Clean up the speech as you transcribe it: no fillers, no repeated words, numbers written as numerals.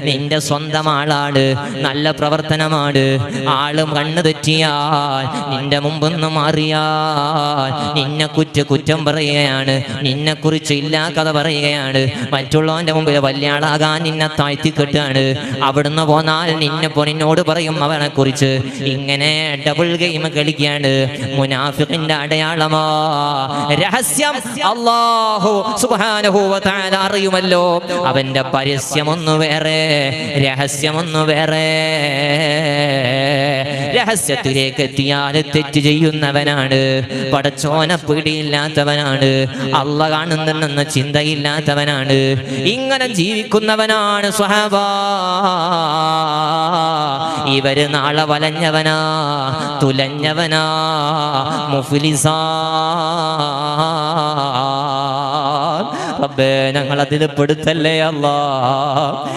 നിന്റെ സ്വന്തം ആളാണ്, നല്ല പ്രവർത്തനമാണ്. ആളും കണ്ണു തെറ്റിയാൽ നിന്റെ മുമ്പൊന്ന് മാറിയാൽ നിന്നെ കുറ്റം പറയുകയാണ്, നിന്നെ കുറിച്ച് ഇല്ലാ കഥ പറയുകയാണ്, മറ്റുള്ളവന്റെ മുമ്പിൽ വലിയ ആളാകാൻ നിന്നെ താഴ്ത്തിക്കെട്ടാണ്. അവിടുന്ന് പോന്നാൽ നിന്നോട് പറയും അവനെ കുറിച്ച്. ഇങ്ങനെ ഡബിൾ ഗെയിം കളിക്കുകയാണ്. മുനാഫിഖിന്റെ അടയാളമാ രഹസ്യം അല്ലാഹു സുബ്ഹാനഹു വ തആല അറിയുമല്ലോ. അവന്റെ പരസ്യമൊന്നു വേറെ, രഹസ്യമൊന്നു വേറെ. രഹസ്യത്തിലേക്ക് എത്തിയാൽ തെറ്റ് ചെയ്യുന്നവനാണ്, പടച്ചോനെ പേടിയില്ലാത്തവനാണ്, അല്ലാഹ് കാണുന്നെന്ന ചിന്തയില്ലാത്തവനാണ്. ഇങ്ങനെ ജീവിക്കുന്നവനാണ് സ്വഹാബാ. ഇവര് നാളെ വലഞ്ഞവനാ, തുലഞ്ഞവനാ, മുഫ്ലിസാ. റബ്ബേ ഞങ്ങൾ അതിൽ പെടുത്തല്ലേ അല്ലാഹ്.